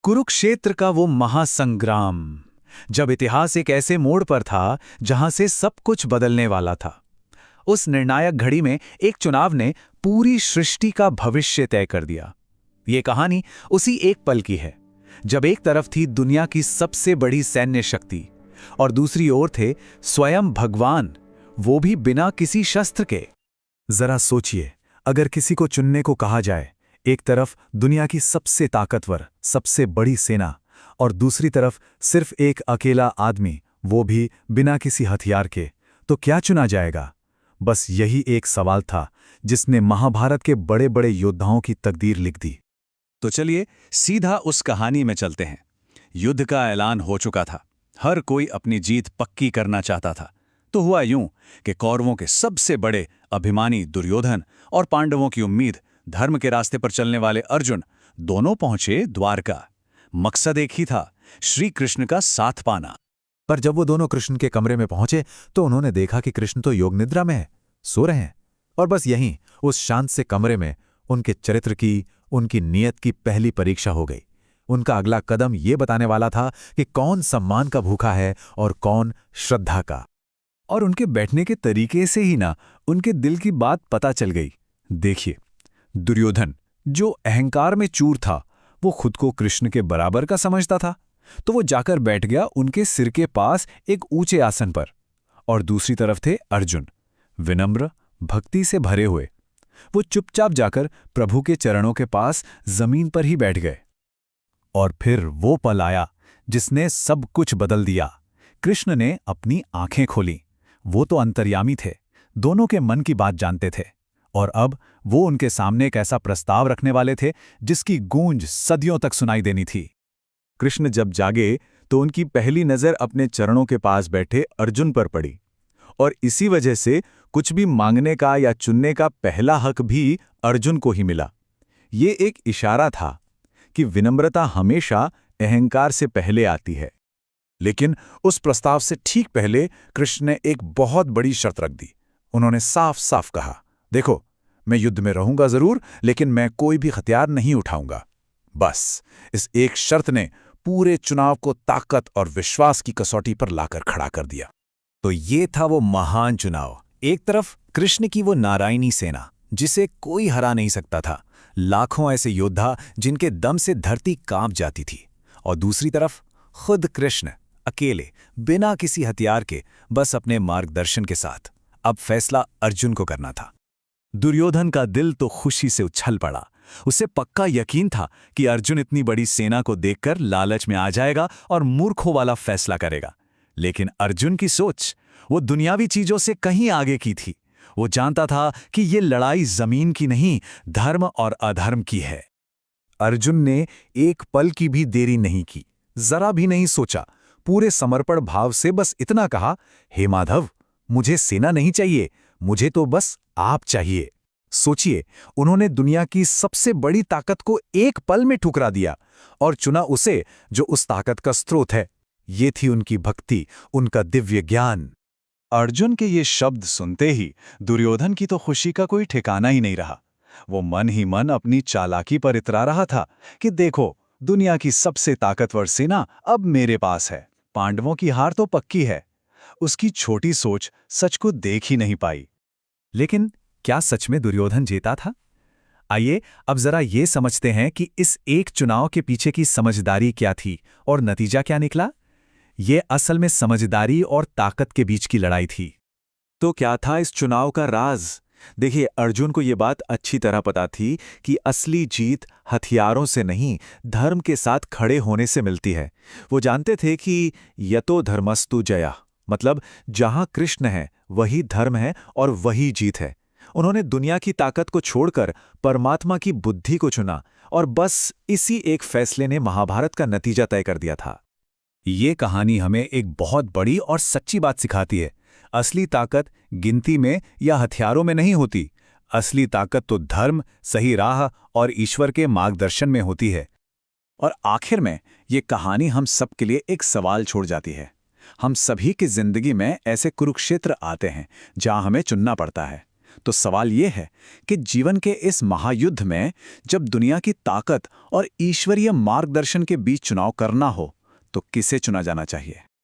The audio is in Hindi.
कुरुक्षेत्र का वो महासंग्राम, जब इतिहास एक ऐसे मोड़ पर था जहां से सब कुछ बदलने वाला था। उस निर्णायक घड़ी में एक चुनाव ने पूरी सृष्टि का भविष्य तय कर दिया। ये कहानी उसी एक पल की है, जब एक तरफ थी दुनिया की सबसे बड़ी सैन्य शक्ति और दूसरी ओर थे स्वयं भगवान, वो भी बिना किसी शस्त्र के। जरा सोचिए, अगर किसी को चुनने को कहा जाए, एक तरफ दुनिया की सबसे ताकतवर, सबसे बड़ी सेना और दूसरी तरफ सिर्फ एक अकेला आदमी, वो भी बिना किसी हथियार के, तो क्या चुना जाएगा? बस यही एक सवाल था जिसने महाभारत के बड़े बड़े योद्धाओं की तकदीर लिख दी। तो चलिए सीधा उस कहानी में चलते हैं। युद्ध का ऐलान हो चुका था, हर कोई अपनी जीत पक्की करना चाहता था। तो हुआ यूं कि कौरवों के सबसे बड़े अभिमानी दुर्योधन और पांडवों की उम्मीद, धर्म के रास्ते पर चलने वाले अर्जुन, दोनों पहुंचे द्वारका। मकसद एक ही था, श्री कृष्ण का साथ पाना। पर जब वो दोनों कृष्ण के कमरे में पहुंचे तो उन्होंने देखा कि कृष्ण तो योग निद्रा में है, सो रहे हैं। और बस यहीं उस शांत से कमरे में उनके चरित्र की, उनकी नीयत की पहली परीक्षा हो गई। उनका अगला कदम ये बताने वाला था कि कौन सम्मान का भूखा है और कौन श्रद्धा का। और उनके बैठने के तरीके से ही ना उनके दिल की बात पता चल गई। देखिए, दुर्योधन जो अहंकार में चूर था, वो खुद को कृष्ण के बराबर का समझता था, तो वो जाकर बैठ गया उनके सिर के पास एक ऊंचे आसन पर। और दूसरी तरफ थे अर्जुन, विनम्र, भक्ति से भरे हुए। वो चुपचाप जाकर प्रभु के चरणों के पास जमीन पर ही बैठ गए। और फिर वो पल आया जिसने सब कुछ बदल दिया। कृष्ण ने अपनी आंखें खोली। वो तो अंतर्यामी थे, दोनों के मन की बात जानते थे। और अब वो उनके सामने एक ऐसा प्रस्ताव रखने वाले थे जिसकी गूंज सदियों तक सुनाई देनी थी। कृष्ण जब जागे तो उनकी पहली नजर अपने चरणों के पास बैठे अर्जुन पर पड़ी। और इसी वजह से कुछ भी मांगने का या चुनने का पहला हक भी अर्जुन को ही मिला। ये एक इशारा था कि विनम्रता हमेशा अहंकार से पहले आती है। लेकिन उस प्रस्ताव से ठीक पहले कृष्ण ने एक बहुत बड़ी शर्त रख दी। उन्होंने साफ साफ कहा, देखो, मैं युद्ध में रहूंगा जरूर, लेकिन मैं कोई भी हथियार नहीं उठाऊंगा। बस इस एक शर्त ने पूरे चुनाव को ताकत और विश्वास की कसौटी पर लाकर खड़ा कर दिया। तो ये था वो महान चुनाव। एक तरफ कृष्ण की वो नारायणी सेना जिसे कोई हरा नहीं सकता था, लाखों ऐसे योद्धा जिनके दम से धरती कांप जाती थी। और दूसरी तरफ खुद कृष्ण अकेले, बिना किसी हथियार के, बस अपने मार्गदर्शन के साथ। अब फैसला अर्जुन को करना था। दुर्योधन का दिल तो खुशी से उछल पड़ा। उसे पक्का यकीन था कि अर्जुन इतनी बड़ी सेना को देखकर लालच में आ जाएगा और मूर्खों वाला फैसला करेगा। लेकिन अर्जुन की सोच वो दुनियावी चीजों से कहीं आगे की थी। वो जानता था कि ये लड़ाई जमीन की नहीं, धर्म और अधर्म की है। अर्जुन ने एक पल की भी देरी नहीं की, जरा भी नहीं सोचा। पूरे समर्पण भाव से बस इतना कहा, हे माधव, मुझे सेना नहीं चाहिए, मुझे तो बस आप चाहिए। सोचिए, उन्होंने दुनिया की सबसे बड़ी ताकत को एक पल में ठुकरा दिया और चुना उसे जो उस ताकत का स्रोत है। ये थी उनकी भक्ति, उनका दिव्य ज्ञान। अर्जुन के ये शब्द सुनते ही दुर्योधन की तो खुशी का कोई ठिकाना ही नहीं रहा। वो मन ही मन अपनी चालाकी पर इतरा रहा था कि देखो, दुनिया की सबसे ताकतवर सेना अब मेरे पास है, पांडवों की हार तो पक्की है। उसकी छोटी सोच सच को देख ही नहीं पाई। लेकिन क्या सच में दुर्योधन जीता था? आइए अब जरा ये समझते हैं कि इस एक चुनाव के पीछे की समझदारी क्या थी और नतीजा क्या निकला। ये असल में समझदारी और ताकत के बीच की लड़ाई थी। तो क्या था इस चुनाव का राज? देखिए, अर्जुन को ये बात अच्छी तरह पता थी कि असली जीत हथियारों से नहीं, धर्म के साथ खड़े होने से मिलती है। वो जानते थे कि यतो धर्मस्तु जया, मतलब जहां कृष्ण है वही धर्म है और वही जीत है। उन्होंने दुनिया की ताकत को छोड़कर परमात्मा की बुद्धि को चुना और बस इसी एक फैसले ने महाभारत का नतीजा तय कर दिया था। ये कहानी हमें एक बहुत बड़ी और सच्ची बात सिखाती है। असली ताकत गिनती में या हथियारों में नहीं होती। असली ताकत तो धर्म, सही राह और ईश्वर के मार्गदर्शन में होती है। और आखिर में ये कहानी हम सब के लिए एक सवाल छोड़ जाती है। हम सभी की जिंदगी में ऐसे कुरुक्षेत्र आते हैं जहां हमें चुनना पड़ता है। तो सवाल ये है कि जीवन के इस महायुद्ध में जब दुनिया की ताकत और ईश्वरीय मार्गदर्शन के बीच चुनाव करना हो तो किसे चुना जाना चाहिए।